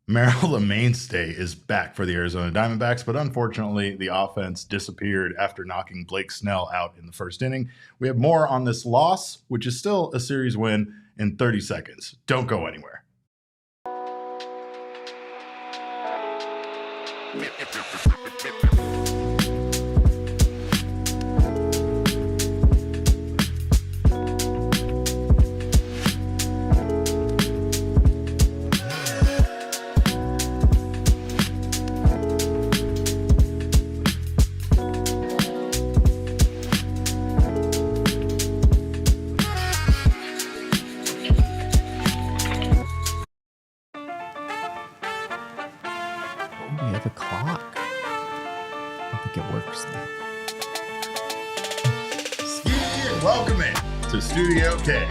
Merrill, the mainstay, is back for the Arizona Diamondbacks, but unfortunately, the offense disappeared after knocking Blake Snell out in the first inning. We have more on this loss, which is still a series win, in 30 seconds. Don't go anywhere. We have a clock. I think it works. Welcome in to Studio K.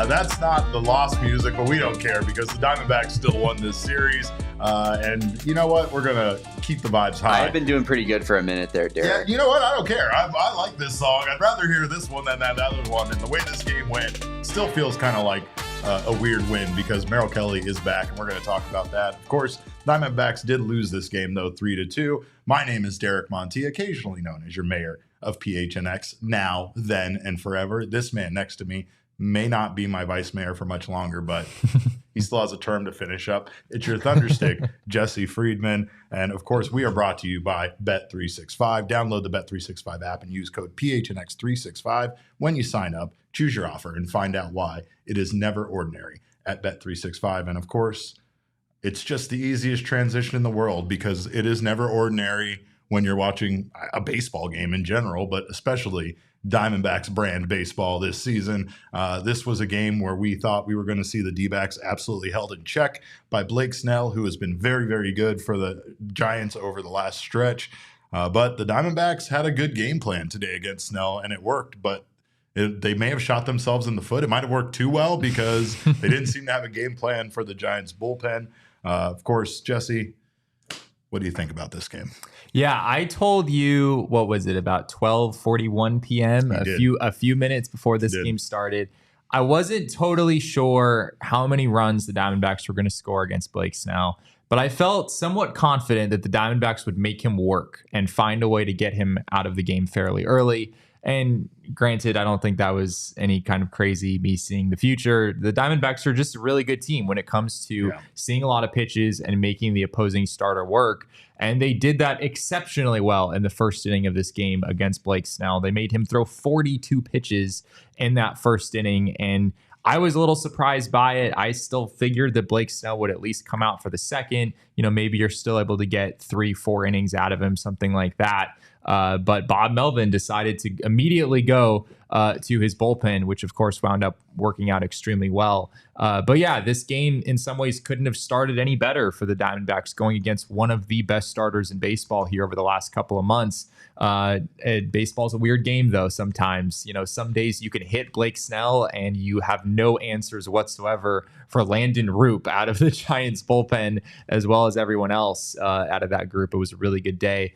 That's not the lost music, but we don't care because the Diamondbacks still won this series. And you know what? We're going to keep the vibes high. I've been doing pretty good for a minute there, Derek. Yeah, you know what? I don't care. I like this song. I'd rather hear this one than that other one. And the way this game went still feels kind of like a weird win because Merrill Kelly is back, and we're going to talk about that. Of course, Diamondbacks did lose this game, though, 3-2. My name is Derek Monte, occasionally known as your mayor of PHNX, now, then, and forever. This man next to me may not be my vice mayor for much longer, but he still has a term to finish up. It's your Thunderstick, Jesse Friedman. And, of course, we are brought to you by Bet365. Download the Bet365 app and use code PHNX365 when you sign up. Choose your offer and find out why it is never ordinary at Bet365. And, of course, it's just the easiest transition in the world because it is never ordinary when you're watching a baseball game in general, but especially Diamondbacks brand baseball this season. This was a game where we thought we were going to see the D-backs absolutely held in check by Blake Snell, who has been very, very good for the Giants over the last stretch. But the Diamondbacks had a good game plan today against Snell, and it worked, but they may have shot themselves in the foot. It might have worked too well because they didn't seem to have a game plan for the Giants bullpen. Of course, Jesse, what do you think about this game? Yeah, I told you, what was it, about 12:41 p.m., a few minutes before this game started. I wasn't totally sure how many runs the Diamondbacks were going to score against Blake Snell, but I felt somewhat confident that the Diamondbacks would make him work and find a way to get him out of the game fairly early. And granted, I don't think that was any kind of crazy me seeing the future. The Diamondbacks are just a really good team when it comes to seeing a lot of pitches and making the opposing starter work. And they did that exceptionally well in the first inning of this game against Blake Snell. They made him throw 42 pitches in that first inning. And I was a little surprised by it. I still figured that Blake Snell would at least come out for the second. You know, maybe you're still able to get 3-4 innings out of him, something like that. But Bob Melvin decided to immediately go to his bullpen, which of course wound up working out extremely well. But yeah, this game in some ways couldn't have started any better for the Diamondbacks, going against one of the best starters in baseball here over the last couple of months. Baseball's a weird game, though. Sometimes, you know, some days you can hit Blake Snell and you have no answers whatsoever for Landon Roop out of the Giants bullpen, as well as everyone else out of that group. It was a really good day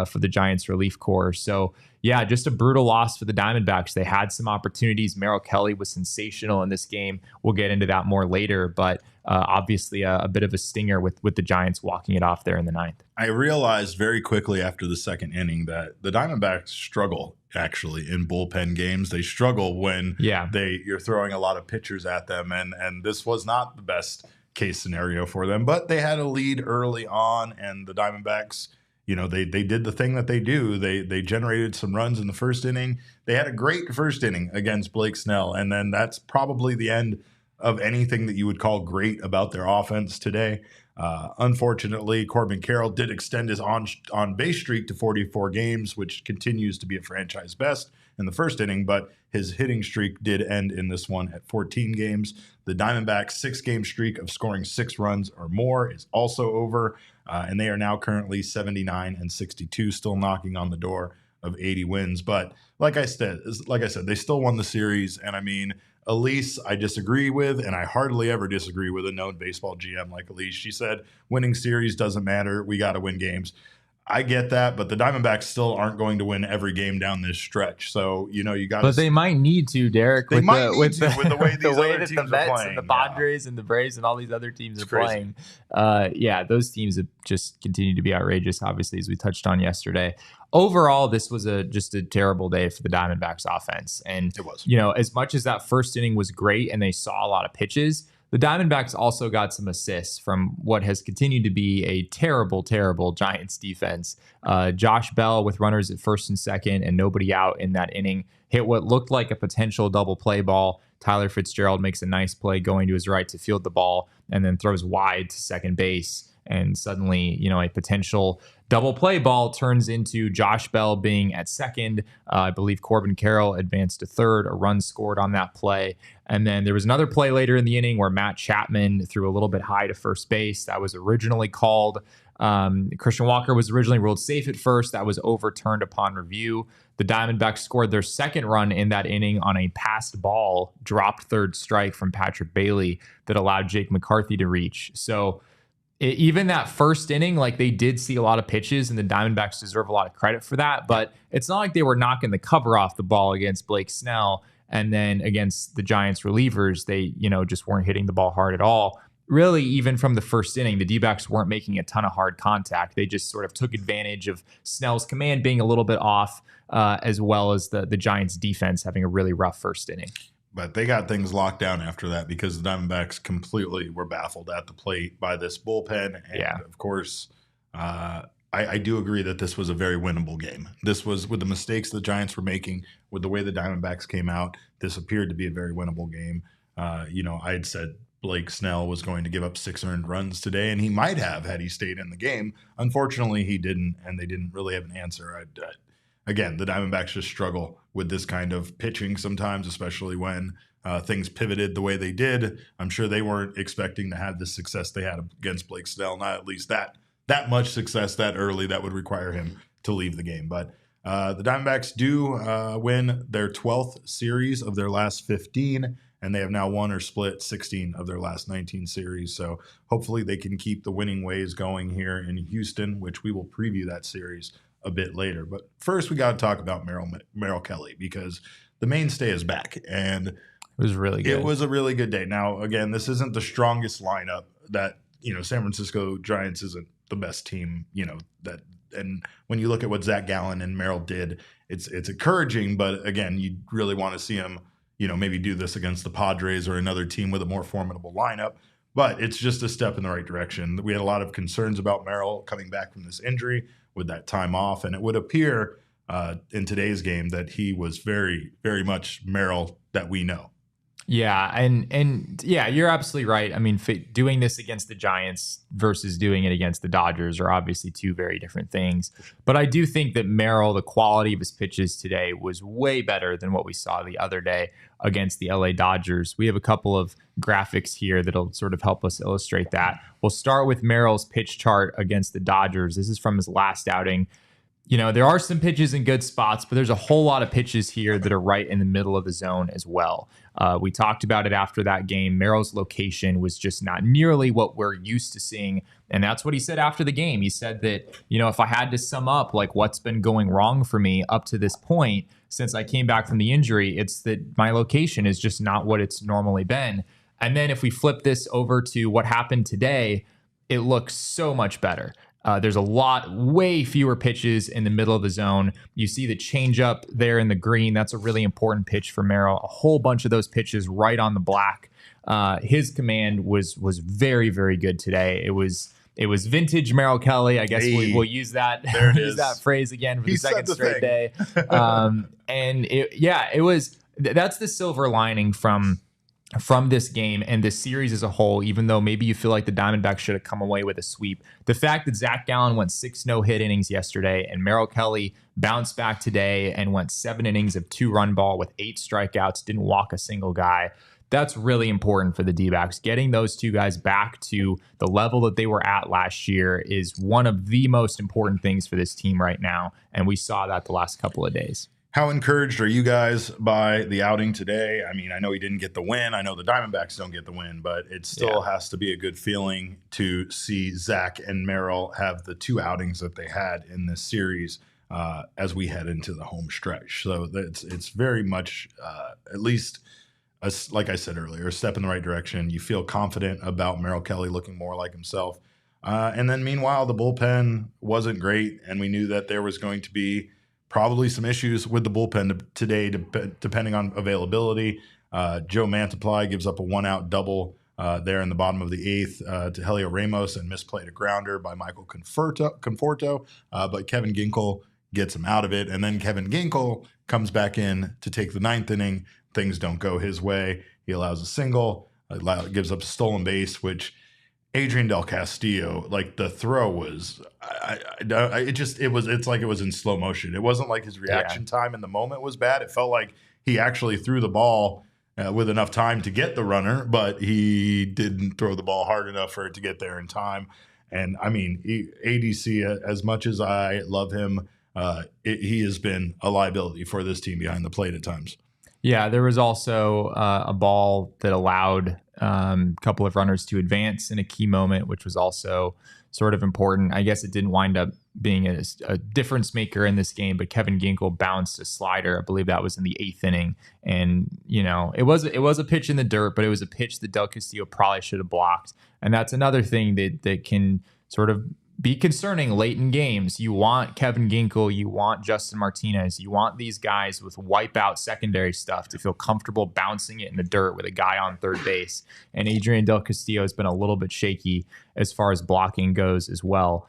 for the Giants relief corps. So yeah, just a brutal loss for the Diamondbacks. They had some opportunities. Merrill Kelly was sensational in this game. We'll get into that more later, but obviously a bit of a stinger with the Giants walking it off there in the ninth. I realized very quickly after the second inning that the Diamondbacks struggle actually in bullpen games. They struggle when you're throwing a lot of pitchers at them, and this was not the best case scenario for them, but they had a lead early on, and the Diamondbacks, you know, they did the thing that they do. They generated some runs in the first inning. They had a great first inning against Blake Snell, and then that's probably the end of anything that you would call great about their offense today. Unfortunately, Corbin Carroll did extend his on-base streak to 44 games, which continues to be a franchise best in the first inning, but his hitting streak did end in this one at 14 games. The Diamondbacks' 6-game streak of scoring 6 runs or more is also over, and they are now currently 79-62, still knocking on the door of 80 wins. But like I said, they still won the series, and I mean, Elise, I disagree with, and I hardly ever disagree with a known baseball GM like Elise. She said, winning series doesn't matter. We got to win games. I get that, but the Diamondbacks still aren't going to win every game down this stretch. So, you got. But they might need to, Derek. They might need to with the way these other teams the Mets are playing. And the Padres and the Braves and all these other teams It's are playing. Those teams have just continued to be outrageous, obviously, as we touched on yesterday. Overall, this was just a terrible day for the Diamondbacks offense. And, it was. As much as that first inning was great and they saw a lot of pitches, the Diamondbacks also got some assists from what has continued to be a terrible, terrible Giants defense. Josh Bell, with runners at first and second and nobody out in that inning, hit what looked like a potential double play ball. Tyler Fitzgerald makes a nice play going to his right to field the ball and then throws wide to second base. And suddenly, a potential double play ball turns into Josh Bell being at second. I believe Corbin Carroll advanced to third. A run scored on that play. And then there was another play later in the inning where Matt Chapman threw a little bit high to first base. That was originally called. Christian Walker was originally ruled safe at first. That was overturned upon review. The Diamondbacks scored their second run in that inning on a passed ball, dropped third strike from Patrick Bailey that allowed Jake McCarthy to reach. So even that first inning, they did see a lot of pitches, and the Diamondbacks deserve a lot of credit for that. But it's not like they were knocking the cover off the ball against Blake Snell, and then against the Giants relievers, they just weren't hitting the ball hard at all. Really, even from the first inning, the D-backs weren't making a ton of hard contact. They just sort of took advantage of Snell's command being a little bit off, as well as the Giants defense having a really rough first inning. But they got things locked down after that because the Diamondbacks completely were baffled at the plate by this bullpen. And of course, I do agree that this was a very winnable game. This was, with the mistakes the Giants were making, with the way the Diamondbacks came out, this appeared to be a very winnable game. I had said Blake Snell was going to give up 6 earned runs today, and he might have had he stayed in the game. Unfortunately, he didn't, and they didn't really have an answer. Again, the Diamondbacks just struggle with this kind of pitching sometimes, especially when things pivoted the way they did. I'm sure they weren't expecting to have the success they had against Blake Snell, not at least that much success that early that would require him to leave the game. But the Diamondbacks do win their 12th series of their last 15, and they have now won or split 16 of their last 19 series. So hopefully they can keep the winning ways going here in Houston, which we will preview that series a bit later. But first, we got to talk about Merrill Kelly, because the mainstay is back, and it was really good. It was a really good day. Now, again, this isn't the strongest lineup. That San Francisco Giants isn't the best team. That, and when you look at what Zach Gallen and Merrill did, it's encouraging. But again, you really want to see him, maybe do this against the Padres or another team with a more formidable lineup. But it's just a step in the right direction. We had a lot of concerns about Merrill coming back from this injury with that time off, and it would appear in today's game that he was very, very much Merrill that we know. Yeah, and you're absolutely right. I mean, doing this against the Giants versus doing it against the Dodgers are obviously two very different things. But I do think that Merrill, the quality of his pitches today was way better than what we saw the other day against the LA Dodgers. We have a couple of graphics here that'll sort of help us illustrate that. We'll start with Merrill's pitch chart against the Dodgers. This is from his last outing. There are some pitches in good spots, but there's a whole lot of pitches here that are right in the middle of the zone as well. We talked about it after that game. Merrill's location was just not nearly what we're used to seeing. And that's what he said after the game. He said that, if I had to sum up what's been going wrong for me up to this point since I came back from the injury, it's that my location is just not what it's normally been. And then if we flip this over to what happened today, it looks so much better. There's way fewer pitches in the middle of the zone. You see the changeup there in the green. That's a really important pitch for Merrill. A whole bunch of those pitches right on the black. His command was very, very good today. It was vintage Merrill Kelly. I guess we'll use that that phrase again for the second straight day. That's the silver lining from this game and this series as a whole, even though maybe you feel like the Diamondbacks should have come away with a sweep. The fact that Zach Gallen went 6 no-hit innings yesterday and Merrill Kelly bounced back today and went 7 innings of 2-run ball with 8 strikeouts, didn't walk a single guy. That's really important for the D-backs. Getting those two guys back to the level that they were at last year is one of the most important things for this team right now, and we saw that the last couple of days. How encouraged are you guys by the outing today? I mean, I know he didn't get the win. I know the Diamondbacks don't get the win, but it still has to be a good feeling to see Zach and Merrill have the 2 outings that they had in this series as we head into the home stretch. So it's very much, at least, like I said earlier, a step in the right direction. You feel confident about Merrill Kelly looking more like himself. And then meanwhile, the bullpen wasn't great, and we knew that there was going to be probably some issues with the bullpen today, depending on availability. Joe Mantiply gives up a 1-out double there in the bottom of the 8th to Helio Ramos and misplayed a grounder by Michael Conforto. But Kevin Ginkel gets him out of it. And then Kevin Ginkel comes back in to take the 9th inning. Things don't go his way. He allows a single, gives up a stolen base, which Adrian Del Castillo, like the throw was, it's like it was in slow motion. It wasn't like his reaction time in the moment was bad. It felt like he actually threw the ball with enough time to get the runner, but he didn't throw the ball hard enough for it to get there in time. And I mean, ADC, as much as I love him, he has been a liability for this team behind the plate at times. Yeah, there was also a ball that allowed a couple of runners to advance in a key moment, which was also sort of important. I guess it didn't wind up being a difference maker in this game, but Kevin Ginkel bounced a slider. I believe that was in the 8th inning. And, you know, it was a pitch in the dirt, but it was a pitch that Del Castillo probably should have blocked. And that's another thing that can sort of be concerning late in games. You want Kevin Ginkel, you want Justin Martinez, you want these guys with wipeout secondary stuff to feel comfortable bouncing it in the dirt with a guy on third base. And Adrian Del Castillo has been a little bit shaky as far as blocking goes as well.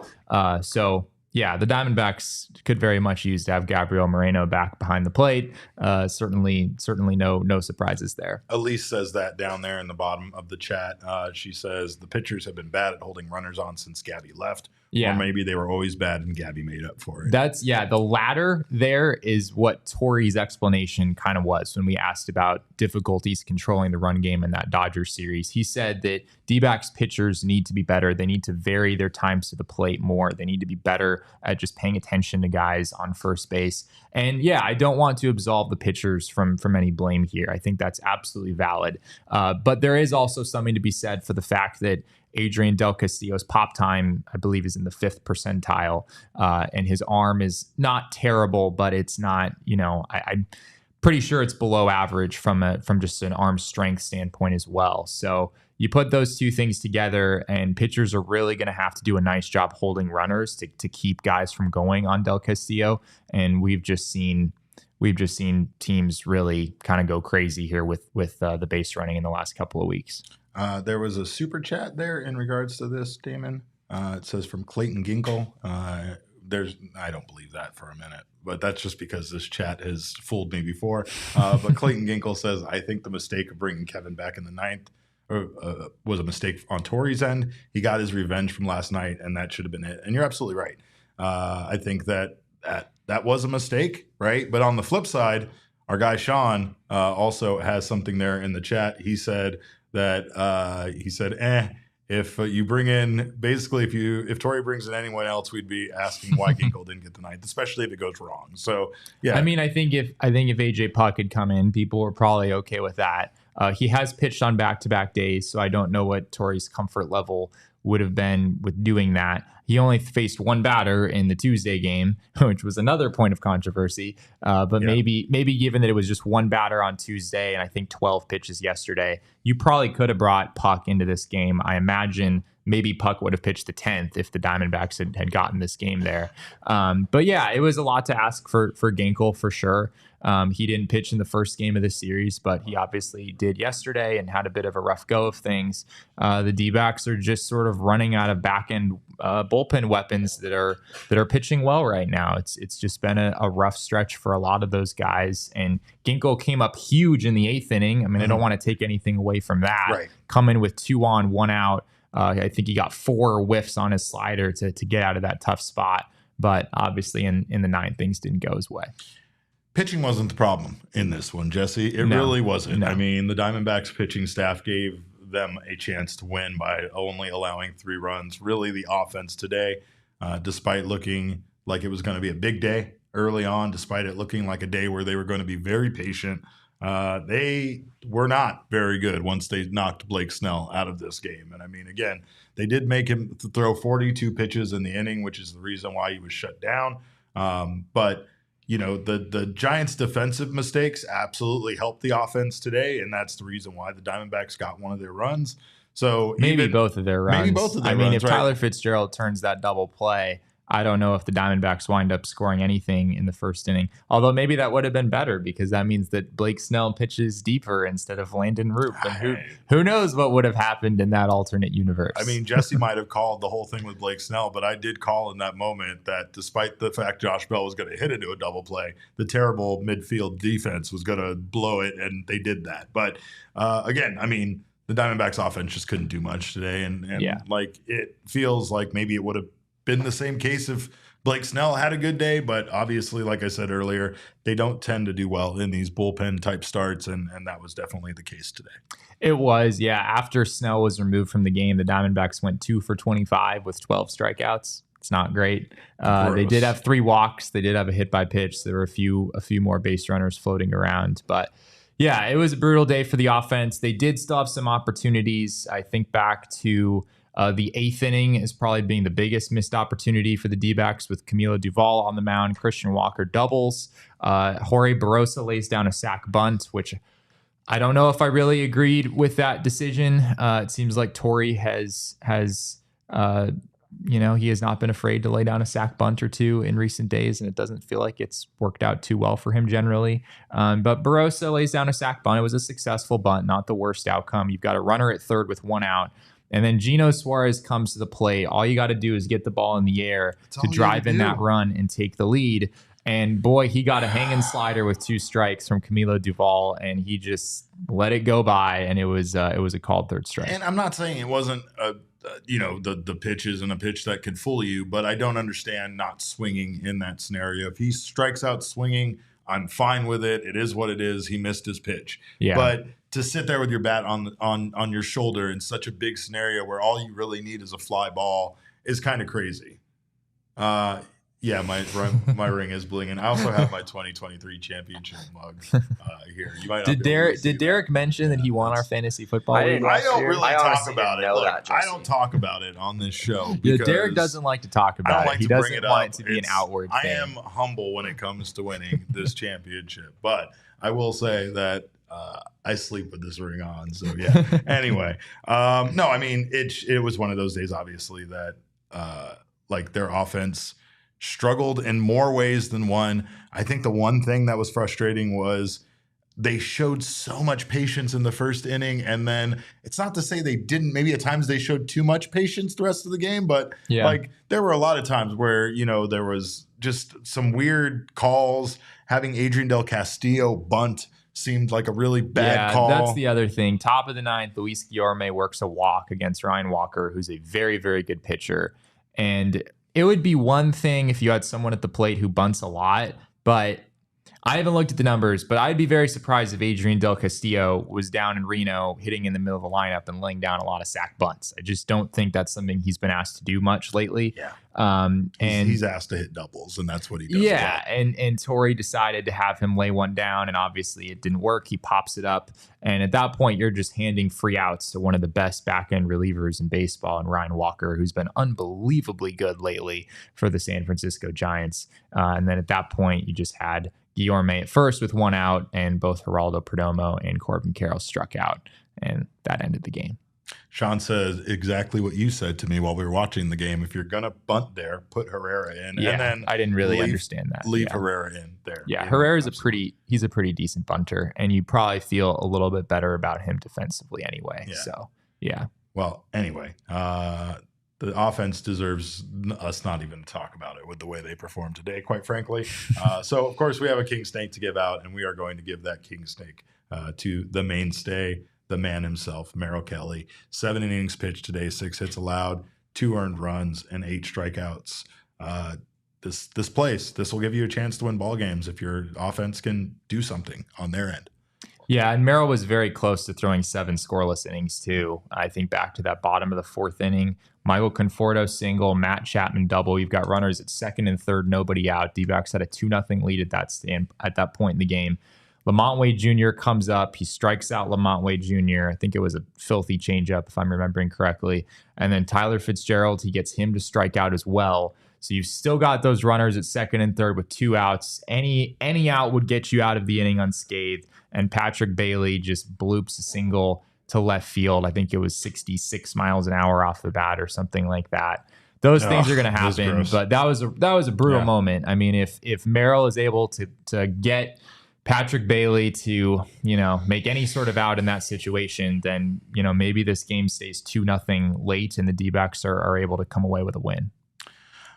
So yeah, the Diamondbacks could very much use to have Gabriel Moreno back behind the plate. Certainly no surprises there. Elise says that down there in the bottom of the chat. She says the pitchers have been bad at holding runners on since Gabby left. Yeah. Or maybe they were always bad and Gabby made up for it. The latter there is what Torey's explanation kind of was when we asked about difficulties controlling the run game in that Dodgers series. He said that D-backs pitchers need to be better. They need to vary their times to the plate more. They need to be better at just paying attention to guys on first base. And yeah, I don't want to absolve the pitchers from any blame here. I think that's absolutely valid. But there is also something to be said for the fact that Adrian Del Castillo's pop time, I believe, is in the 5th percentile. And his arm is not terrible, but it's not, I'm pretty sure it's below average from just an arm strength standpoint as well. So you put those two things together, and pitchers are really going to have to do a nice job holding runners to keep guys from going on Del Castillo. And we've just seen teams really kind of go crazy here with the base running in the last couple of weeks. There was a super chat there in regards to this, Damon. It says from Clayton Ginkel. I don't believe that for a minute, but that's just because this chat has fooled me before. But Clayton Ginkel says, I think the mistake of bringing Kevin back in the 9th was a mistake on Torey's end. He got his revenge from last night, and that should have been it. And you're absolutely right. I think that was a mistake, right? But on the flip side, our guy Sean also has something there in the chat. He said that if you bring in, basically, if Torey brings in anyone else, we'd be asking why Ginkel didn't get the 9th, especially if it goes wrong. So yeah, I mean, I think if AJ Puck had come in, people were probably okay with that. He has pitched on back-to-back days, so I don't know what Torey's comfort level would have been with doing that. He only faced one batter in the Tuesday game, which was another point of controversy. But maybe given that it was just one batter on Tuesday and I think 12 pitches yesterday, you probably could have brought Puck into this game. I imagine maybe Puck would have pitched the 10th if the Diamondbacks had gotten this game there. But yeah, it was a lot to ask for Ginkel for sure. He didn't pitch in the first game of the series, but he obviously did yesterday and had a bit of a rough go of things. The D-backs are just sort of running out of back-end bullpen weapons that are pitching well right now. It's just been a rough stretch for a lot of those guys. And Ginkel came up huge in the 8th inning. I mean, I don't want to take anything away from that. Right. Coming with 2 on, 1 out. I think he got 4 whiffs on his slider to get out of that tough spot. But obviously in the 9th, things didn't go his way. Pitching wasn't the problem in this one, Jesse. It really wasn't. No. I mean, the Diamondbacks pitching staff gave them a chance to win by only allowing 3 runs. Really, the offense today, despite looking like it was going to be a big day early on, despite it looking like a day where they were going to be very patient. They were not very good once they knocked Blake Snell out of this game. And I mean, again, they did make him throw 42 pitches in the inning, which is the reason why he was shut down. But the Giants' defensive mistakes absolutely helped the offense today, and that's the reason why the Diamondbacks got one of their runs. So maybe both of their runs. Maybe both of their runs. I mean, if right? Tyler Fitzgerald turns that double play, I don't know if the Diamondbacks wind up scoring anything in the first inning. Although maybe that would have been better because that means that Blake Snell pitches deeper instead of Landon Roop. And who knows what would have happened in that alternate universe. I mean, Jesse might have called the whole thing with Blake Snell, but I did call in that moment that despite the fact Josh Bell was going to hit into a double play, the terrible midfield defense was going to blow it, and they did that. But again, I mean, the Diamondbacks offense just couldn't do much today. And like it feels like maybe it would have been the same case if Blake Snell had a good day, but obviously, like I said earlier, they don't tend to do well in these bullpen type starts, and that was definitely the case today. It was, yeah. After Snell was removed from the game, the Diamondbacks went 2 for 25 with 12 strikeouts. It's not great. They did have 3 walks. They did have a hit by pitch. There were a few more base runners floating around, but yeah, it was a brutal day for the offense. They did still have some opportunities. I think back to the 8th inning is probably being the biggest missed opportunity for the D-backs with Camilo Duvall on the mound. Christian Walker doubles. Jorge Barrosa lays down a sac bunt, which I don't know if I really agreed with that decision. It seems like Torrey has he has not been afraid to lay down a sac bunt or two in recent days, and it doesn't feel like it's worked out too well for him generally. But Barrosa lays down a sac bunt. It was a successful bunt, not the worst outcome. You've got a runner at third with 1 out. And then Gino Suarez comes to the plate. All you got to do is get the ball in the air to drive in that run and take the lead. And boy, he got a hanging slider with 2 strikes from Camilo Duvall, and he just let it go by. And it was a called third strike. And I'm not saying it wasn't the pitch isn't a pitch that could fool you, but I don't understand not swinging in that scenario. If he strikes out swinging, I'm fine with it. It is what it is. He missed his pitch. Yeah. But to sit there with your bat on your shoulder in such a big scenario where all you really need is a fly ball is kind of crazy. Yeah, my ring is blinging. I also have my 2023 championship mug here. You might did Derek mention that he won our fantasy football league? I don't really talk about it. Look, I don't talk about it on this show. Yeah, Derek doesn't like to talk about it. He doesn't want it to be an outward thing. I am humble when it comes to winning this championship, but I will say that I sleep with this ring on. So yeah. Anyway, no, I mean it was one of those days, obviously, that like their offense struggled in more ways than one. I think the one thing that was frustrating was they showed so much patience in the first inning, and then it's not to say they didn't. Maybe at times they showed too much patience the rest of the game, but like there were a lot of times where there was just some weird calls. Having Adrian Del Castillo bunt seemed like a really bad call. That's the other thing. Top of the 9th, Luis Guillorme works a walk against Ryan Walker, who's a very, very good pitcher, and it would be one thing if you had someone at the plate who bunts a lot, but I haven't looked at the numbers, but I'd be very surprised if Adrian Del Castillo was down in Reno hitting in the middle of the lineup and laying down a lot of sac bunts. I just don't think that's something he's been asked to do much lately. Yeah. And he's asked to hit doubles, and that's what he does. Yeah, and Torrey decided to have him lay one down, and obviously it didn't work. He pops it up, and at that point, you're just handing free outs to one of the best back-end relievers in baseball, and Ryan Walker, who's been unbelievably good lately for the San Francisco Giants. And then at that point, you just had Guillorme at first with 1 out, and both Geraldo Perdomo and Corbin Carroll struck out, and that ended the game. Sean says exactly what you said to me while we were watching the game. If you're going to bunt there, put Herrera in. Yeah, and then I didn't really understand that. Leave Herrera in there. Yeah, Herrera's a pretty decent bunter, and you probably feel a little bit better about him defensively anyway. Yeah. So, yeah. Well, anyway, the offense deserves us not even to talk about it with the way they performed today, quite frankly. So, of course, we have a king snake to give out, and we are going to give that king snake to the mainstay, the man himself, Merrill Kelly. 7 innings pitched today, 6 hits allowed, 2 earned runs, and 8 strikeouts. This will give you a chance to win ball games if your offense can do something on their end. Yeah, and Merrill was very close to throwing 7 scoreless innings too. I think back to that bottom of the 4th inning, Michael Conforto single, Matt Chapman double. You've got runners at second and third, nobody out. D-backs had a 2-0 lead at that point in the game. Lamont Wade Jr. comes up. He strikes out Lamont Wade Jr. I think it was a filthy changeup, if I'm remembering correctly. And then Tyler Fitzgerald, he gets him to strike out as well. So you've still got those runners at second and third with 2 outs. Any out would get you out of the inning unscathed. And Patrick Bailey just bloops a single to left field. I think it was 66 miles an hour off the bat or something like that. Those things are going to happen, but that was a brutal moment. I mean, if Merrill is able to get Patrick Bailey to, make any sort of out in that situation, then, maybe this game stays 2-0 late and the D-backs are able to come away with a win.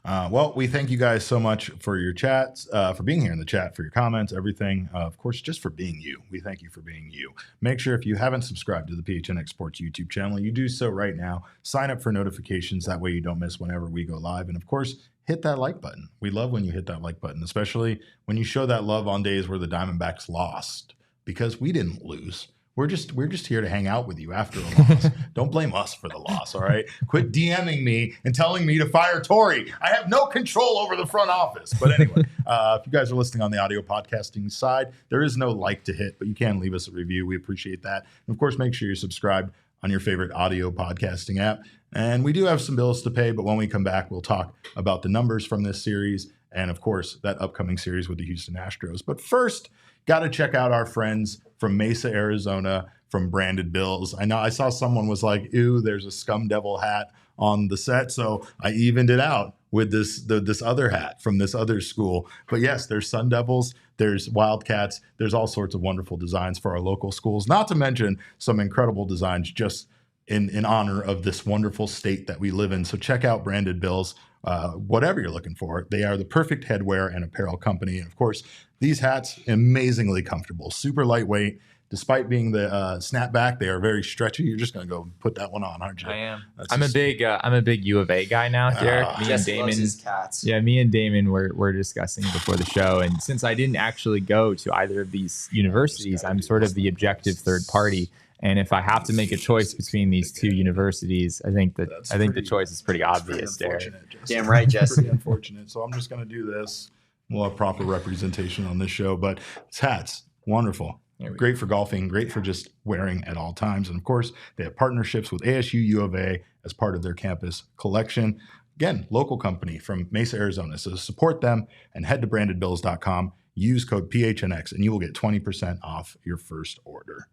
Well, we thank you guys so much for your chats, for being here in the chat, for your comments, everything. Of course, just for being you. We thank you for being you. Make sure if you haven't subscribed to the PHNX Sports YouTube channel, you do so right now. Sign up for notifications. That way you don't miss whenever we go live. And of course, hit that like button. We love when you hit that like button, especially when you show that love on days where the Diamondbacks lost, because we didn't lose. We're just here to hang out with you after a loss. Don't blame us for the loss, all right? Quit DMing me and telling me to fire Tori. I have no control over the front office. But anyway, if you guys are listening on the audio podcasting side, there is no like to hit, but you can leave us a review. We appreciate that. And of course, make sure you're subscribed on your favorite audio podcasting app. And we do have some bills to pay, but when we come back, we'll talk about the numbers from this series and, of course, that upcoming series with the Houston Astros. But first, got to check out our friends from Mesa, Arizona, from Branded Bills. I know I saw someone was like, ew, there's a Scum Devil hat on the set. So I evened it out with this other hat from this other school. But yes, there's Sun Devils, there's Wildcats, there's all sorts of wonderful designs for our local schools, not to mention some incredible designs just in honor of this wonderful state that we live in. So check out Branded Bills. Whatever you're looking for, they are the perfect headwear and apparel company. And of course, these hats, amazingly comfortable, super lightweight. Despite being the snapback, they are very stretchy. You're just going to go put that one on, aren't you? I am. I'm a big U of A guy now, Derek. Me and Damon. Yeah, me and Damon were discussing before the show, and since I didn't actually go to either of these universities, I'm sort of the objective third party. And if I have to make a choice between these two universities, I think the choice is pretty obvious, Derek. Damn right, Jesse. Pretty unfortunate. So I'm just going to do this. We'll have proper representation on this show, but it's hats, wonderful. Great for golfing, great for just wearing at all times. And of course, they have partnerships with ASU U of A as part of their campus collection. Again, local company from Mesa, Arizona. So support them and head to brandedbills.com. Use code PHNX and you will get 20% off your first order.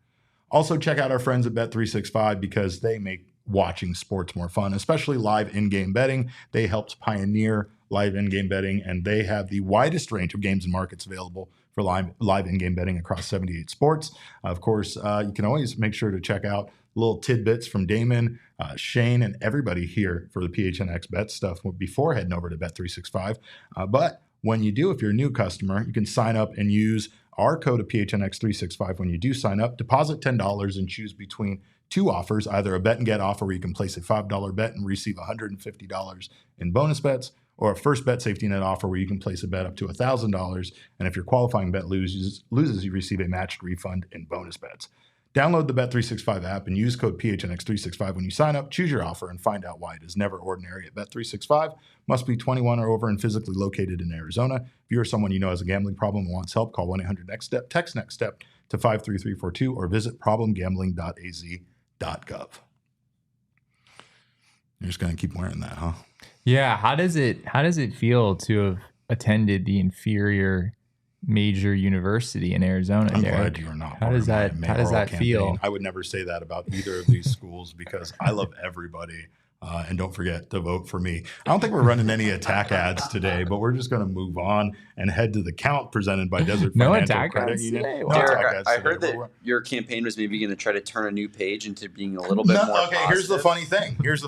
Also, check out our friends at Bet365 because they make watching sports more fun, especially live in-game betting. They helped pioneer live in-game betting, and they have the widest range of games and markets available for live in-game betting across 78 sports. Of course, you can always make sure to check out little tidbits from Damon, Shane, and everybody here for the PHNX bet stuff before heading over to Bet365. But when you do, if you're a new customer, you can sign up and use our code of PHNX365 when you do sign up. Deposit $10 and choose between two offers, either a bet and get offer where you can place a $5 bet and receive $150 in bonus bets, or a first bet safety net offer where you can place a bet up to $1,000. And if your qualifying bet loses, you receive a matched refund in bonus bets. Download the Bet365 app and use code PHNX365 when you sign up. Choose your offer and find out why it is never ordinary at Bet365. Must be 21 or over and physically located in Arizona. If you or someone you know has a gambling problem and wants help, call 1-800-NEXT-STEP, text NEXT STEP to 53342 or visit problemgambling.az.gov. You're just going to keep wearing that, huh? Yeah. How does it feel to have attended the inferior major university in Arizona? I'm Derek? glad you are not. How does that feel? I would never say that about either of these schools because I love everybody. And don't forget to vote for me. I don't think we're running any attack ads today, but we're just going to move on and head to the count presented by Desert Financial Credit Union. Derek, I heard that your campaign was maybe going to try to turn a new page into being a little bit more positive. Here's the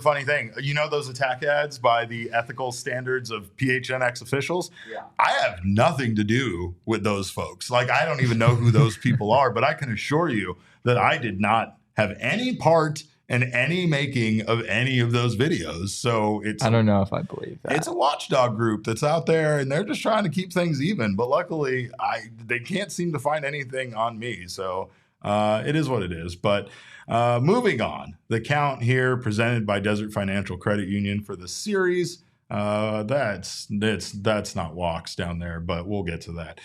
funny thing. You know those attack ads by the ethical standards of PHNX officials? Yeah. I have nothing to do with those folks. Like, I don't even know who those people are, but I can assure you that I did not have any part in any making of any of those videos. So I don't know if I believe that. It's a watchdog group that's out there and they're just trying to keep things even. But luckily they can't seem to find anything on me. So It is what it is. But moving on, the count here presented by Desert Financial Credit Union for the series. That's not walks down there, but we'll get to that.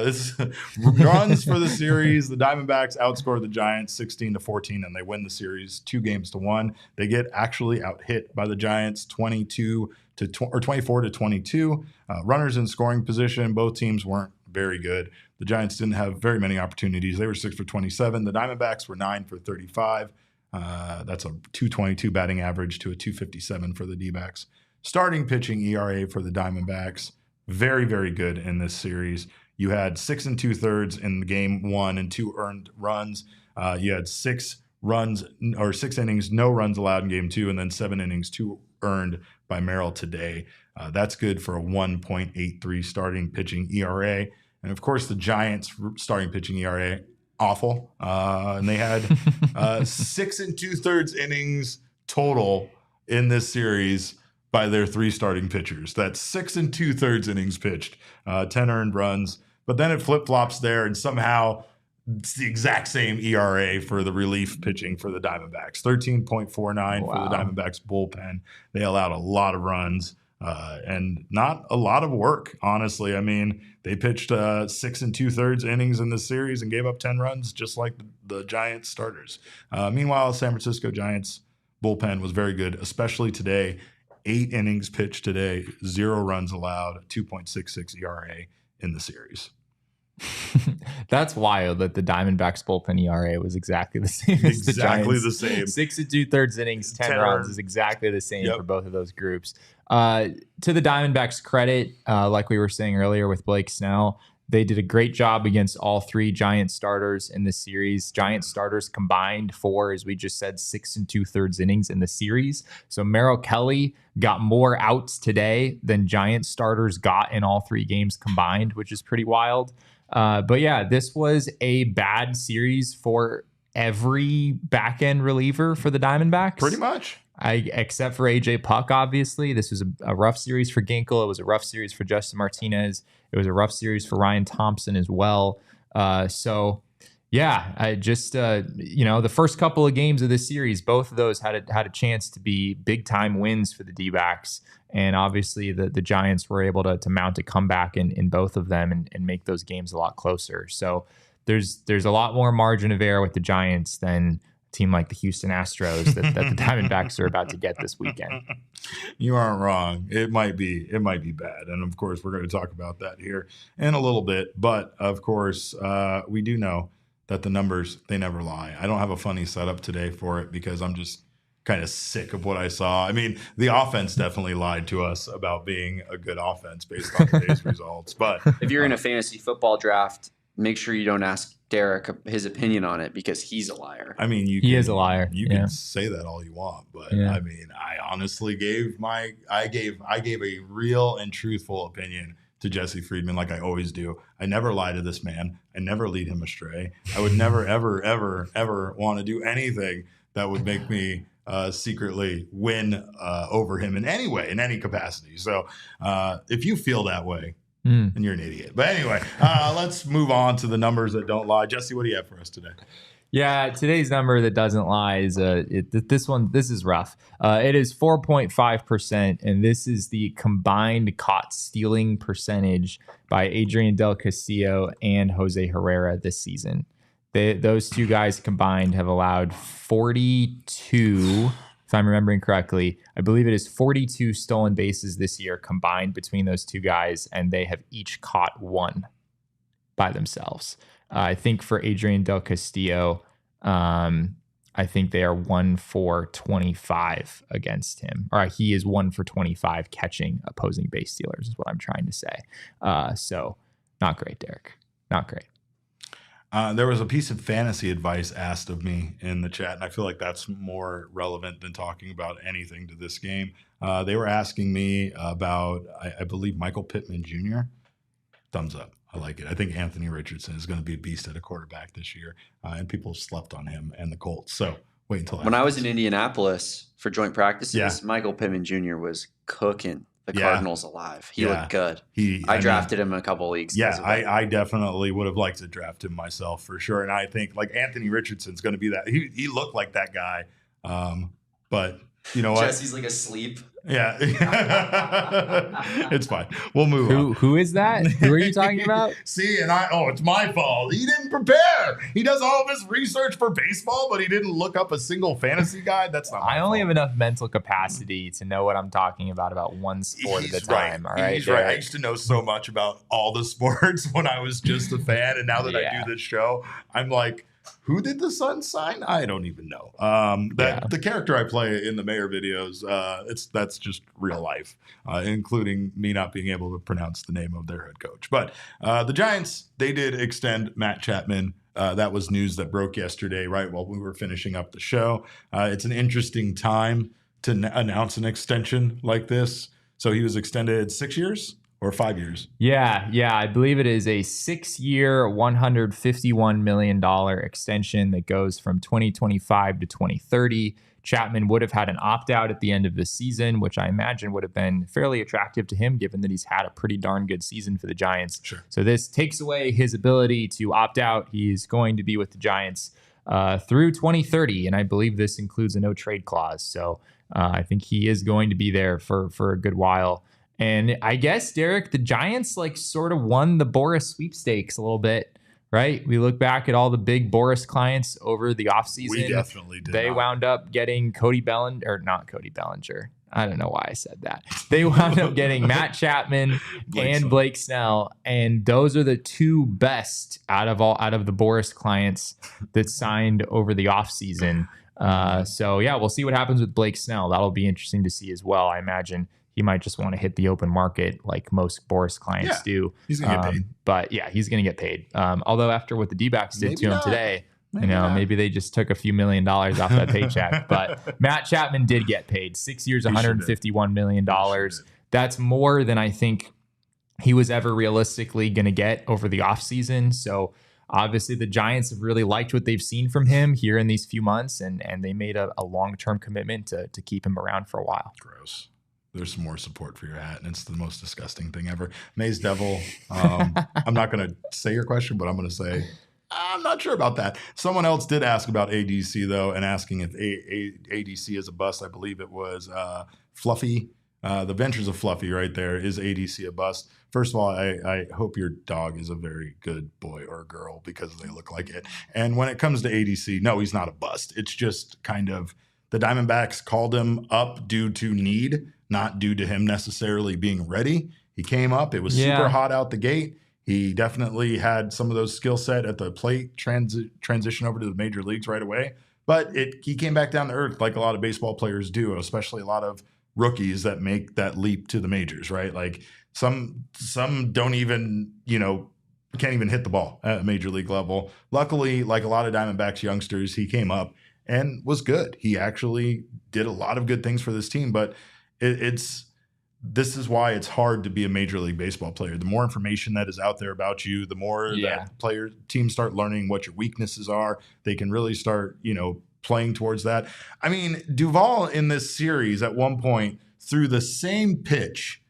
This runs for the series. The Diamondbacks outscored the Giants 16-14, and they win the series 2-1. They get actually out hit by the Giants 24-22. Runners in scoring position. Both teams weren't very good. The Giants didn't have very many opportunities. They were 6 for 27. The Diamondbacks were 9 for 35. That's a 222 batting average to a 257 for the D-backs. Starting pitching ERA for the Diamondbacks, very, very good in this series. You had 6 2/3 in game 1 and 2 earned runs. You had 6 innings, no runs allowed in game 2, and then 7 innings, 2 earned by Merrill today. That's good for a 1.83 starting pitching ERA. And of course, the Giants' starting pitching ERA, awful. And they had 6 2/3 innings total in this series by their 3 starting pitchers. That's 6 2/3 innings pitched, 10 earned runs. But then it flip-flops there, and somehow it's the exact same ERA for the relief pitching for the Diamondbacks. 13.49 for the Diamondbacks bullpen. They allowed a lot of runs and not a lot of work, honestly. I mean, they pitched 6 2/3 innings in this series and gave up 10 runs, just like the Giants starters. Meanwhile, San Francisco Giants bullpen was very good, especially today. 8 innings pitched today, 0 runs allowed, 2.66 ERA in the series. That's wild that the Diamondbacks bullpen ERA was exactly the same as the Giants. Exactly the same. 6 2/3 innings, 10 runs is exactly the same for both of those groups. To the Diamondbacks' credit, like we were saying earlier with Blake Snell, they did a great job against all 3 Giant starters in the series. Giant starters combined for, as we just said, 6 2/3 innings in the series. So Merrill Kelly got more outs today than Giant starters got in all 3 games combined, which is pretty wild. But yeah, this was a bad series for every back-end reliever for the Diamondbacks. Pretty much. Except for AJ Puck, obviously. This was a rough series for Ginkel. It was a rough series for Justin Martinez. It was a rough series for Ryan Thompson as well. So, yeah, I just, the first couple of games of this series, both of those had a chance to be big-time wins for the D-backs. And obviously the Giants were able to mount a comeback in both of them and make those games a lot closer. So there's a lot more margin of error with the Giants than team like the Houston Astros that the Diamondbacks are about to get this weekend. You aren't wrong. It might be bad. And of course, we're going to talk about that here in a little bit. But of course, we do know that the numbers, they never lie. I don't have a funny setup today for it because I'm just kind of sick of what I saw. I mean, the offense definitely lied to us about being a good offense based on today's results. But if you're in a fantasy football draft, make sure you don't ask Derek his opinion on it because he's a liar. I mean, he is a liar. You can say that all you want, but I mean, I honestly gave a real and truthful opinion to Jesse Friedman, like I always do. I never lie to this man. I never lead him astray. I would never, ever, ever, ever want to do anything that would make me secretly win over him in any way, in any capacity. So if you feel that way, and you're an idiot. But anyway, let's move on to the numbers that don't lie. Jesse, what do you have for us today? Yeah, today's number that doesn't lie is this is rough. It is 4.5%, and this is the combined caught stealing percentage by Adrian Del Castillo and Jose Herrera this season. Those 2 guys combined have allowed 42. If I'm remembering correctly, I believe it is 42 stolen bases this year combined between those 2 guys, and they have each caught 1 by themselves. I think for Adrian Del Castillo, I think they are 1 for 25 against him. Or he is 1 for 25 catching opposing base stealers is what I'm trying to say. So not great, Derek. Not great. There was a piece of fantasy advice asked of me in the chat, and I feel like that's more relevant than talking about anything to this game. They were asking me about, I believe, Michael Pittman Jr. Thumbs up. I like it. I think Anthony Richardson is going to be a beast at a quarterback this year, and people slept on him and the Colts. So wait until when I was in Indianapolis for joint practices, Michael Pittman Jr. was cooking. the Cardinals alive. He looked good. I drafted him in a couple of leagues. Yeah, I definitely would have liked to draft him myself for sure. And I think like Anthony Richardson's going to be that. He looked like that guy. But you know what? Jesse's like asleep. Yeah. It's fine. We'll move on. Who is that? Who are you talking about? See, it's my fault. He didn't prepare. He does all of his research for baseball, but he didn't look up a single fantasy guide. That's not my only fault. have enough mental capacity to know what I'm talking about one sport at a time. All right. He's right. I used to know so much about all the sports when I was just a fan. And now that I do this show, I'm like, who did the Suns sign? I don't even know. The character I play in the Mayor videos, that's just real life, including me not being able to pronounce the name of their head coach. But the Giants, they did extend Matt Chapman. That was news that broke yesterday, right while we were finishing up the show. It's an interesting time to announce an extension like this. So he was extended 6 years. Or 5 years. Yeah. I believe it is a 6-year, $151 million extension that goes from 2025 to 2030. Chapman would have had an opt-out at the end of the season, which I imagine would have been fairly attractive to him, given that he's had a pretty darn good season for the Giants. Sure. So this takes away his ability to opt out. He's going to be with the Giants through 2030, and I believe this includes a no-trade clause. So I think he is going to be there for a good while. And I guess, Derek, the Giants like sort of won the Boris sweepstakes a little bit, right? We look back at all the big Boris clients over the offseason. We definitely did. They wound up getting Cody Bellinger, or not Cody Bellinger. I don't know why I said that. They wound up getting Matt Chapman and Blake Snell, and those are the two best out of the Boris clients that signed over the offseason. So yeah, we'll see what happens with Blake Snell. That'll be interesting to see as well. I imagine he might just want to hit the open market like most Boris clients do. He's going to get paid. But yeah, he's going to get paid. Although after what the D-backs did to him today, maybe they just took a few $1 million off that paycheck. But Matt Chapman did get paid 6 years, $151 million. That's more than I think he was ever realistically going to get over the offseason. So obviously the Giants have really liked what they've seen from him here in these few months, and they made a long-term commitment to keep him around for a while. Gross. There's some more support for your hat, and it's the most disgusting thing ever. Maze Devil, I'm not going to say your question, but I'm going to say I'm not sure about that. Someone else did ask about ADC, though, and asking if ADC is a bust. I believe it was Fluffy. The Ventures of Fluffy right there. Is ADC a bust? First of all, I hope your dog is a very good boy or girl because they look like it. And when it comes to ADC, no, he's not a bust. It's just kind of the Diamondbacks called him up due to need, not due to him necessarily being ready. He came up. It was super hot out the gate. He definitely had some of those skill set at the plate, transition over to the major leagues right away. But he came back down to earth like a lot of baseball players do, especially a lot of rookies that make that leap to the majors, right? Like some don't even, can't even hit the ball at a major league level. Luckily, like a lot of Diamondbacks youngsters, he came up and was good. He actually did a lot of good things for this team, but this is why it's hard to be a Major League Baseball player. The more information that is out there about you, the more that teams start learning what your weaknesses are. They can really start, playing towards that. I mean, Duvall in this series at one point threw the same pitch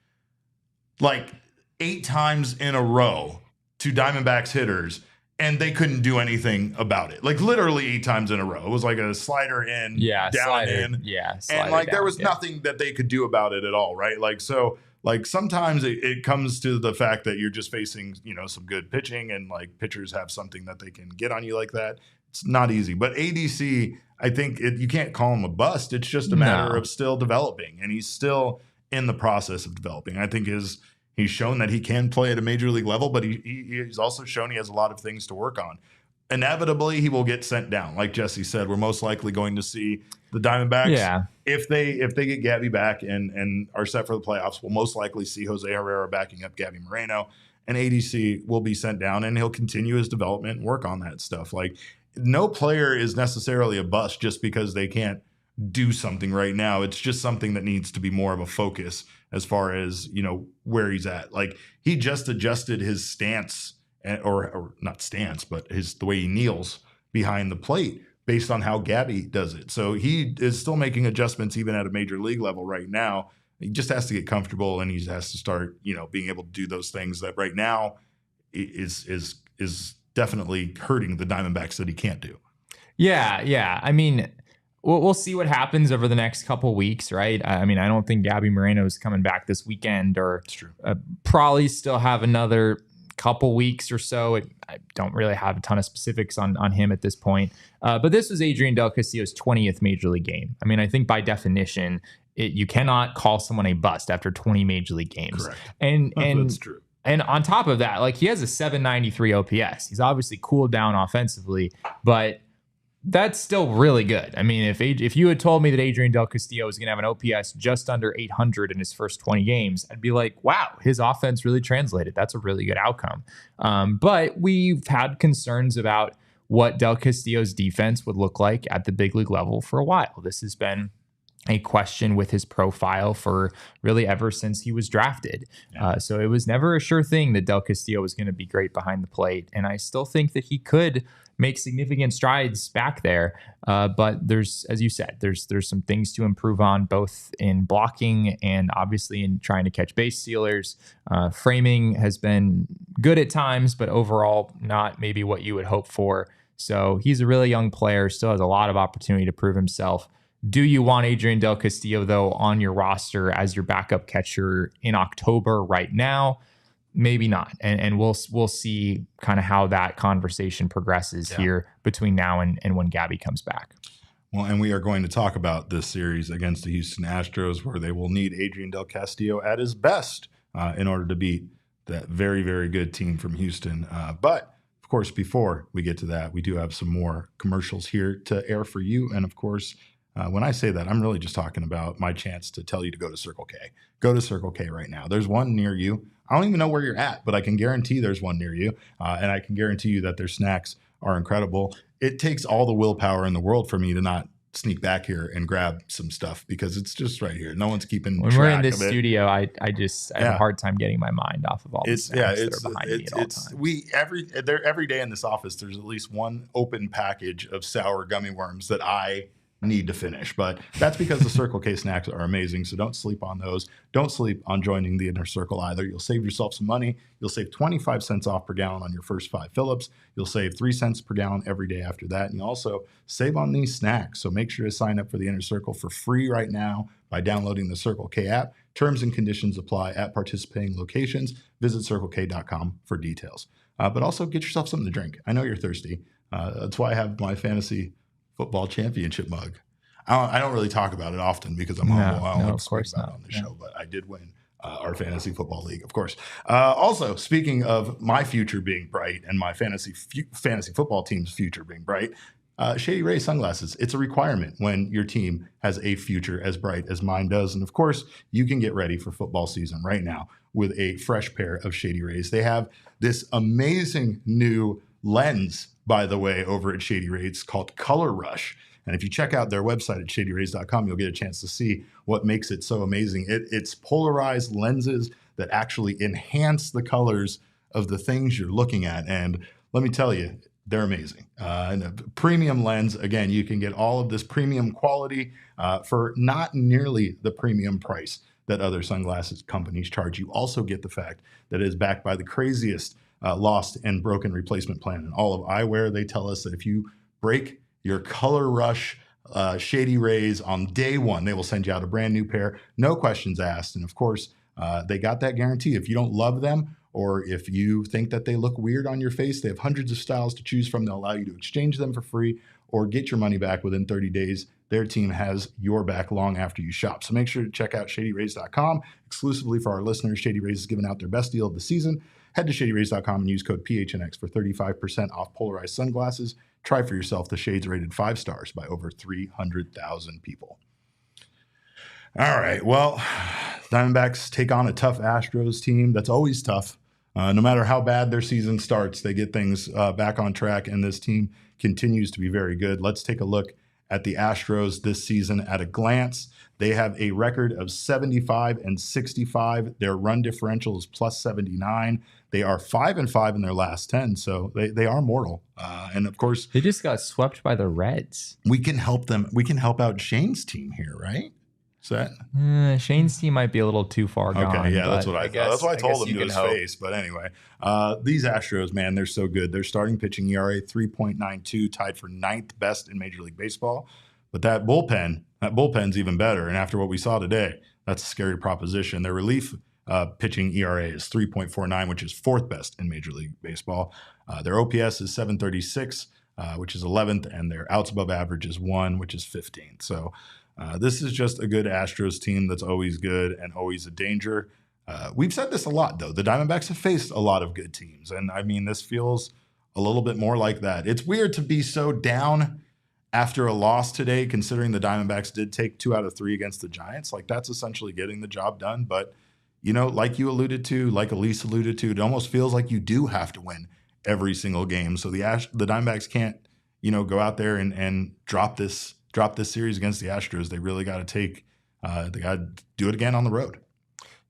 like 8 times in a row to Diamondbacks hitters, and they couldn't do anything about it. Like literally 8 times in a row. It was like a slider in, down in. Yeah. And like there was nothing that they could do about it at all, right? Like so like sometimes it comes to the fact that you're just facing, some good pitching, and like pitchers have something that they can get on you like that. It's not easy. But ADC, I think you can't call him a bust. It's just a matter of still developing, and he's still in the process of developing. I think he's shown that he can play at a major league level, but he's also shown he has a lot of things to work on. Inevitably, he will get sent down. Like Jesse said, we're most likely going to see the Diamondbacks. If they get Gabby back and are set for the playoffs, we'll most likely see Jose Herrera backing up Gabby Moreno, and ADC will be sent down, and he'll continue his development and work on that stuff. Like no player is necessarily a bust just because they can't do something right now. It's just something that needs to be more of a focus as far as, where he's at. Like he just adjusted his stance or not stance, but the way he kneels behind the plate based on how Gabby does it. So he is still making adjustments even at a major league level right now. He just has to get comfortable, and he has to start, being able to do those things that right now is definitely hurting the Diamondbacks that he can't do. Yeah. I mean, we'll see what happens over the next couple weeks, right? I mean, I don't think Gabby Moreno is coming back this weekend, or probably still have another couple weeks or so. I don't really have a ton of specifics on him at this point. But this was Adrian Del Castillo's 20th Major League game. I mean, I think by definition, you cannot call someone a bust after 20 Major League games. Correct. And that's true. And on top of that, like, he has a 793 OPS. He's obviously cooled down offensively, but that's still really good. I mean, if you had told me that Adrian Del Castillo was going to have an OPS just under 800 in his first 20 games, I'd be like, wow, his offense really translated. That's a really good outcome. But we've had concerns about what Del Castillo's defense would look like at the big league level for a while. This has been a question with his profile for really ever since he was drafted. So it was never a sure thing that Del Castillo was going to be great behind the plate. And I still think that he could make significant strides back there. But there's, as you said, there's some things to improve on, both in blocking and obviously in trying to catch base stealers. Framing has been good at times, but overall not maybe what you would hope for. So he's a really young player, still has a lot of opportunity to prove himself. Do you want Adrian Del Castillo, though, on your roster as your backup catcher in October right now? Maybe not. And we'll see kind of how that conversation progresses here between now and when Gabby comes back. Well, and we are going to talk about this series against the Houston Astros, where they will need Adrian Del Castillo at his best in order to beat that very, very good team from Houston. But, of course, before we get to that, we do have some more commercials here to air for you. And, of course, when I say that, I'm really just talking about my chance to tell you to go to Circle K. Go to Circle K right now. There's one near you. I don't even know where you're at, but I can guarantee there's one near you. And I can guarantee you that their snacks are incredible. It takes all the willpower in the world for me to not sneak back here and grab some stuff, because it's just right here. No one's keeping when track we're in this of it. studio, I have a hard time getting my mind off of all the snacks that are behind me at all times. Every day in this office, there's at least one open package of sour gummy worms that I need to finish, but that's because the Circle K snacks are amazing. So don't sleep on those. Don't sleep on joining the Inner Circle either. You'll save yourself some money. You'll save 25 cents off per gallon on your first 5 fill-ups. You'll save 3 cents per gallon every day after that. And you also save on these snacks. So make sure to sign up for the Inner Circle for free right now by downloading the Circle K app. Terms and conditions apply at participating locations. Visit circlek.com for details. But also get yourself something to drink. I know you're thirsty. That's why I have my fantasy football championship mug. I don't really talk about it often because I'm humble. I don't like to speak about it on the show, but I did win our fantasy football league, of course. Also, speaking of my future being bright and my fantasy football team's future being bright, Shady Rays sunglasses. It's a requirement when your team has a future as bright as mine does. And of course, you can get ready for football season right now with a fresh pair of Shady Rays. They have this amazing new lens, by the way, over at Shady Rays called Color Rush. And if you check out their website at shadyrays.com, you'll get a chance to see what makes it so amazing. It's polarized lenses that actually enhance the colors of the things you're looking at. And let me tell you, they're amazing. And a premium lens, again, you can get all of this premium quality for not nearly the premium price that other sunglasses companies charge. You also get the fact that it is backed by the craziest lost and broken replacement plan in all of eyewear. They tell us that if you break your Color Rush Shady Rays on day one, they will send you out a brand new pair, no questions asked. And of course, they got that guarantee. If you don't love them, or if you think that they look weird on your face, they have hundreds of styles to choose from. They'll allow you to exchange them for free or get your money back within 30 days. Their team has your back long after you shop. So make sure to check out shadyrays.com. Exclusively for our listeners, Shady Rays is giving out their best deal of the season. Head to shadyrays.com and use code PHNX for 35% off polarized sunglasses. Try for yourself. The shades rated 5 stars by over 300,000 people. All right. Well, Diamondbacks take on a tough Astros team. That's always tough. No matter how bad their season starts, they get things back on track, and this team continues to be very good. Let's take a look at the Astros this season at a glance. They have a record of 75-65. Their run differential is plus 79. They are 5-5 in their last 10, so they are mortal. And of course, they just got swept by the Reds. We can help them. We can help out Shane's team here, right? set? Shane's team might be a little too far gone. Okay, yeah, that's what I thought. That's why I told him to his hope. face. But anyway, these Astros, man, they're so good. Their starting pitching ERA 3.92, tied for 9th best in Major League Baseball. But that bullpen's even better. And after what we saw today, that's a scary proposition. Their relief pitching ERA is 3.49, which is 4th best in Major League Baseball. Their OPS is 736, which is 11th, and their outs above average is 1, which is 15th. So this is just a good Astros team that's always good and always a danger. We've said this a lot, though. The Diamondbacks have faced a lot of good teams, and I mean, this feels a little bit more like that. It's weird to be so down after a loss today, considering the Diamondbacks did take 2 out of 3 against the Giants. Like, that's essentially getting the job done. But, you know, like you alluded to, like Lease alluded to, it almost feels like you do have to win every single game. So the Diamondbacks can't, you know, go out there and drop this series against the Astros. They really got to they got to do it again on the road.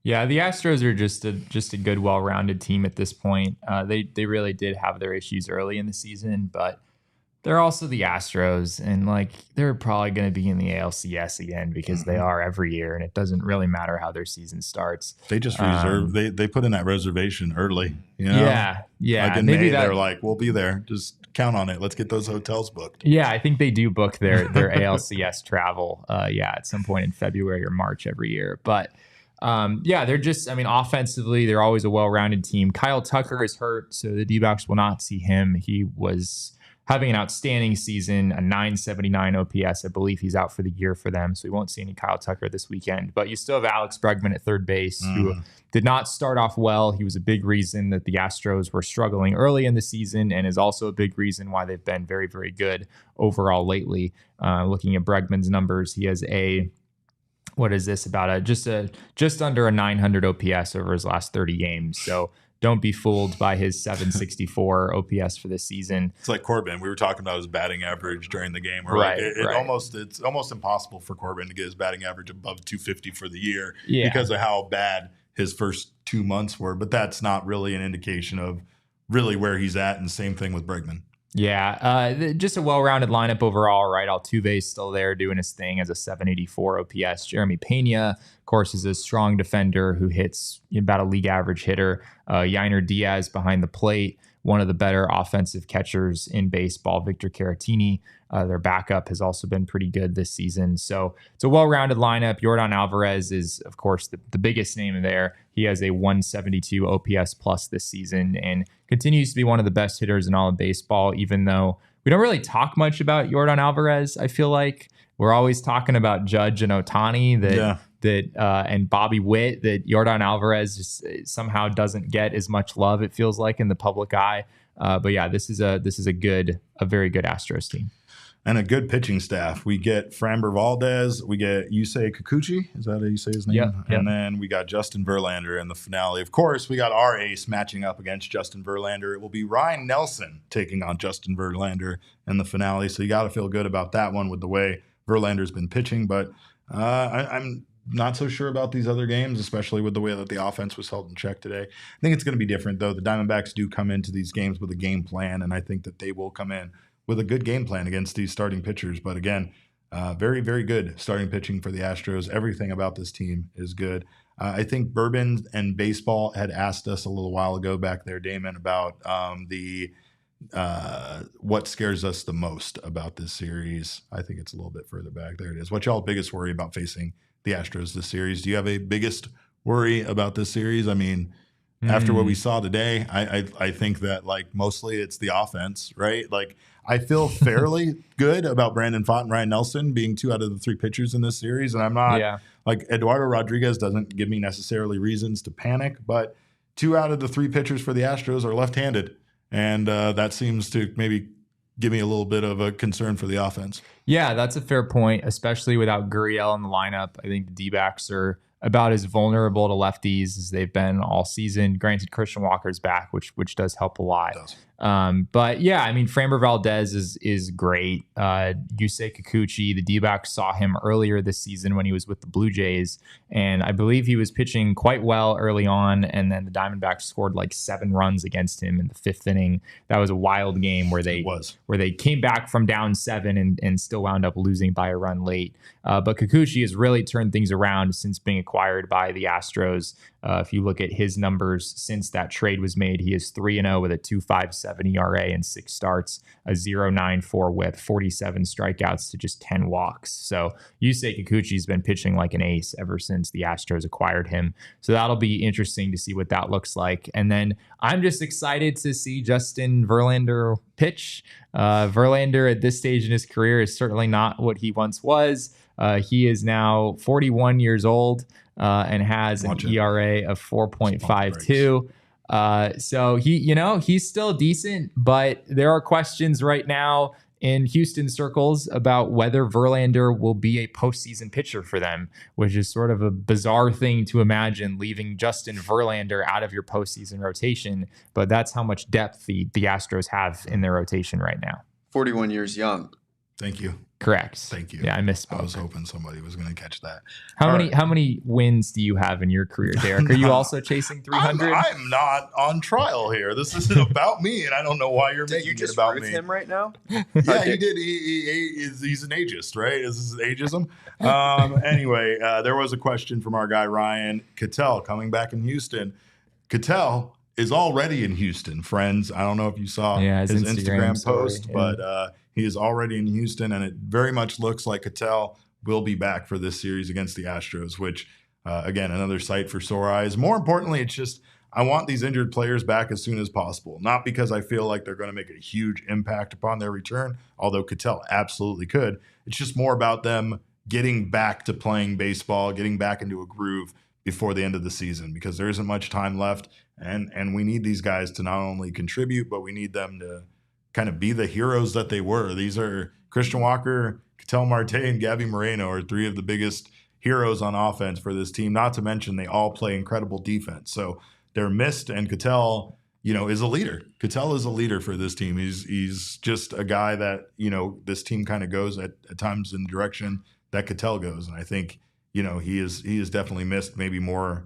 Yeah, the Astros are just a good, well-rounded team at this point. They really did have their issues early in the season, but they're also the Astros, and like they're probably going to be in the ALCS again because they are every year, and it doesn't really matter how their season starts. They just reserve. They put in that reservation early. You know? Yeah. Like in May, they're like, we'll be there. Just count on it. Let's get those hotels booked. Yeah, I think they do book their ALCS travel. At some point in February or March every year, but. They're just, I mean, offensively, they're always a well-rounded team. Kyle Tucker is hurt, so the D-backs will not see him. He was having an outstanding season, a 979 OPS. I believe he's out for the year for them, so we won't see any Kyle Tucker this weekend. But you still have Alex Bregman at third base, who did not start off well. He was a big reason that the Astros were struggling early in the season and is also a big reason why they've been very, very good overall lately. Looking at Bregman's numbers, he has just under a 900 OPS over his last 30 games. So don't be fooled by his 764 OPS for this season. It's like Corbin. We were talking about his batting average during the game. It's almost impossible for Corbin to get his batting average above 250 for the year because of how bad his first 2 months were. But that's not really an indication of really where he's at. And same thing with Bregman. Yeah, just a well-rounded lineup overall, right? Altuve's still there doing his thing as a 784 OPS. Jeremy Pena, of course, is a strong defender who hits about a league average hitter. Yainer Diaz behind the plate, one of the better offensive catchers in baseball. Victor Caratini, their backup, has also been pretty good this season. So it's a well-rounded lineup. Yordan Alvarez is, of course, the biggest name there. He has a 172 OPS plus this season and continues to be one of the best hitters in all of baseball, even though we don't really talk much about Yordan Alvarez. I feel like we're always talking about Judge and Ohtani and Bobby Witt, that Yordan Alvarez just somehow doesn't get as much love, it feels like, in the public eye. But yeah, this is a very good Astros team. And a good pitching staff. We get Framber Valdez. We get Yusei Kikuchi. Is that how you say his name? Yep. And then we got Justin Verlander in the finale. Of course, we got our ace matching up against Justin Verlander. It will be Ryan Nelson taking on Justin Verlander in the finale. So you got to feel good about that one with the way Verlander's been pitching. But I'm not so sure about these other games, especially with the way that the offense was held in check today. I think it's going to be different, though. The Diamondbacks do come into these games with a game plan, and I think that they will come in with a good game plan against these starting pitchers. But again, very, very good starting pitching for the Astros. Everything about this team is good. I think Bourbon and Baseball had asked us a little while ago back there, Damon, about what scares us the most about this series. I think it's a little bit further back. There it is. What's y'all biggest worry about facing the Astros this series? Do you have a biggest worry about this series? I mean, after what we saw today, I think that, like, mostly it's the offense, right? Like, I feel fairly good about Brandon Pfaadt and Ryan Nelson being 2 out of the 3 pitchers in this series. And I'm not like Eduardo Rodriguez doesn't give me necessarily reasons to panic, but 2 out of the 3 pitchers for the Astros are left-handed. And that seems to maybe give me a little bit of a concern for the offense. Yeah, that's a fair point, especially without Gurriel in the lineup. I think the D-backs are about as vulnerable to lefties as they've been all season. Granted, Christian Walker's back, which does help a lot. But yeah, I mean, Framber Valdez is great. Yusei Kikuchi, the D-backs saw him earlier this season when he was with the Blue Jays, and I believe he was pitching quite well early on, and then the Diamondbacks scored like 7 runs against him in the 5th inning. That was a wild game where they came back from down 7 and still wound up losing by a run late. But Kikuchi has really turned things around since being acquired by the Astros. If you look at his numbers since that trade was made, he is 3-0 with a 2.57 ERA and 6 starts, a 0.94 WHIP, 47 strikeouts to just 10 walks. So Yusei Kikuchi's been pitching like an ace ever since the Astros acquired him. So that'll be interesting to see what that looks like. And then I'm just excited to see Justin Verlander pitch. Verlander at this stage in his career is certainly not what he once was. He is now 41 years old and has an ERA of 4.52. So he's still decent, but there are questions right now in Houston circles about whether Verlander will be a postseason pitcher for them, which is sort of a bizarre thing to imagine, leaving Justin Verlander out of your postseason rotation. But that's how much depth the Astros have in their rotation right now. 41 years young. Thank you. Correct. Thank you. Yeah, I misspoke. I was hoping somebody was going to catch that. How many wins do you have in your career, Derek? Are you also chasing 300? I'm not on trial here. This isn't about me, and I don't know why you're making it about me. Did you just him right now? Yeah, he did. He's an ageist, right? This is ageism. Anyway, there was a question from our guy Ryan Ketel coming back in Houston. Ketel is already in Houston, friends. I don't know if you saw his Instagram post, but he is already in Houston, and it very much looks like Ketel will be back for this series against the Astros, which, again, another sight for sore eyes. More importantly, it's just I want these injured players back as soon as possible, not because I feel like they're going to make a huge impact upon their return, although Ketel absolutely could. It's just more about them getting back to playing baseball, getting back into a groove before the end of the season, because there isn't much time left, and we need these guys to not only contribute, but we need them to kind of be the heroes that they were. These are Christian Walker, Ketel Marte, and Gabby Moreno are 3 of the biggest heroes on offense for this team, not to mention they all play incredible defense. So they're missed, and Ketel, is a leader. Ketel is a leader for this team. He's just a guy that, this team kind of goes at times in the direction that Ketel goes. And I think, he is definitely missed maybe more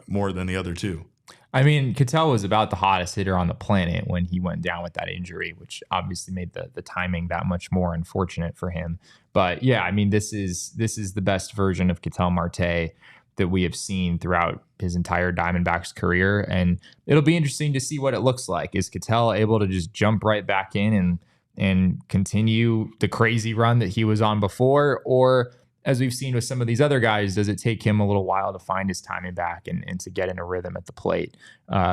than the other 2. I mean, Ketel was about the hottest hitter on the planet when he went down with that injury, which obviously made the timing that much more unfortunate for him. But yeah, I mean, this is the best version of Ketel Marte that we have seen throughout his entire Diamondbacks career, and it'll be interesting to see what it looks like. Is Ketel able to just jump right back in and continue the crazy run that he was on before, or as we've seen with some of these other guys, does it take him a little while to find his timing back and to get in a rhythm at the plate?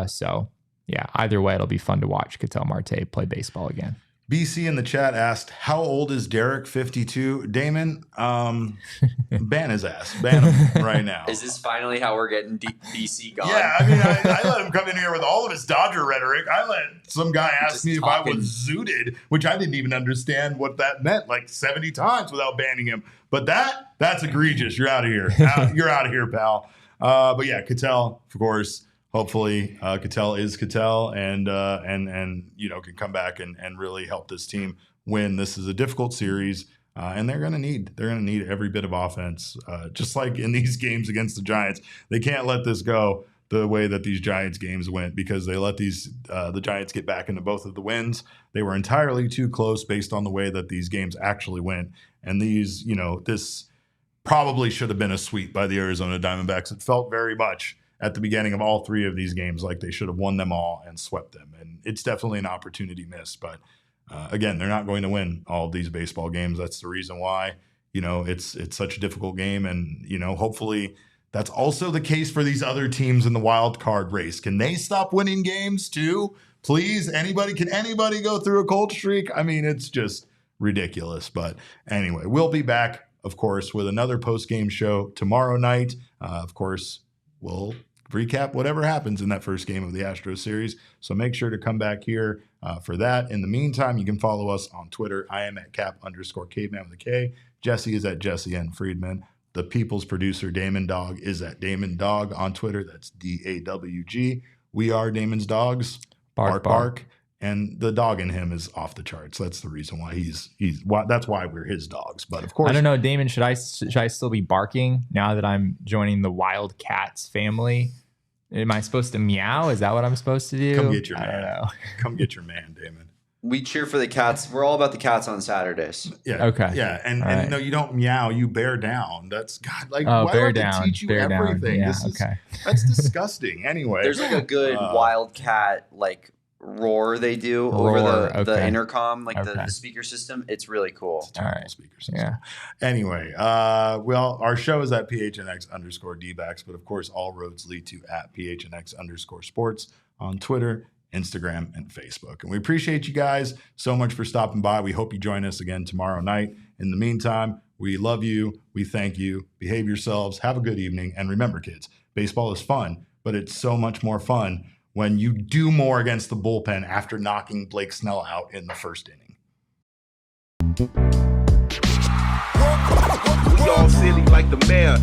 So, yeah, either way, it'll be fun to watch Ketel Marte play baseball again. BC in the chat asked, how old is Derek? 52. Damon, ban his ass. Ban him right now. Is this finally how we're getting BC gone? Yeah, I mean, I let him come in here with all of his Dodger rhetoric. I let some guy ask me if I was zooted, which I didn't even understand what that meant, like 70 times without banning him. But that's egregious. You're out of here. You're out of here, pal. But yeah, Ketel, of course. Hopefully, Ketel is Ketel, and can come back and really help this team win. This is a difficult series, and they're gonna need every bit of offense, just like in these games against the Giants. They can't let this go the way that these Giants games went, because they let the Giants get back into both of the wins. They were entirely too close based on the way that these games actually went, and this probably should have been a sweep by the Arizona Diamondbacks. It felt very much at the beginning of all 3 of these games like they should have won them all and swept them. And it's definitely an opportunity missed. But again, they're not going to win all of these baseball games. That's the reason why, it's such a difficult game. And, hopefully that's also the case for these other teams in the wild card race. Can they stop winning games too? Please, can anybody go through a cold streak? I mean, it's just ridiculous. But anyway, we'll be back, of course, with another post-game show tomorrow night. Of course, we'll recap whatever happens in that first game of the Astros series. So make sure to come back here for that. In the meantime, you can follow us on Twitter. I am at @cap_caveman with a K. Jesse is at Jesse N. Friedman. The people's producer, Damon Dog, is at Damon Dog on Twitter. That's DAWG. We are Damon's Dogs. Bark, bark. And the dog in him is off the charts. That's the reason why that's why we're his dogs. But of course, I don't know, Damon, should I still be barking now that I'm joining the wild cats family? Am I supposed to meow? Is that what I'm supposed to do? Come get your man. I don't know. Come get your man, Damon. We cheer for the cats. We're all about the cats on Saturdays. Yeah. Okay. Yeah. And right. No, you don't meow. You bear down. That's God. Like, why do I down. have to teach you Bear everything? Down. Yeah, that's disgusting. Anyway, there's like a good wildcat like roar they do over the intercom, like the speaker system. It's really cool. It's a terrible speaker system. Yeah. Anyway, well, our show is at PHNX_DBacks, but of course, all roads lead to at PHNX_sports on Twitter, Instagram, and Facebook. And we appreciate you guys so much for stopping by. We hope you join us again tomorrow night. In the meantime, we love you. We thank you. Behave yourselves. Have a good evening. And remember, kids, baseball is fun, but it's so much more fun when you do more against the bullpen after knocking Blake Snell out in the first inning. We all silly like the mayor.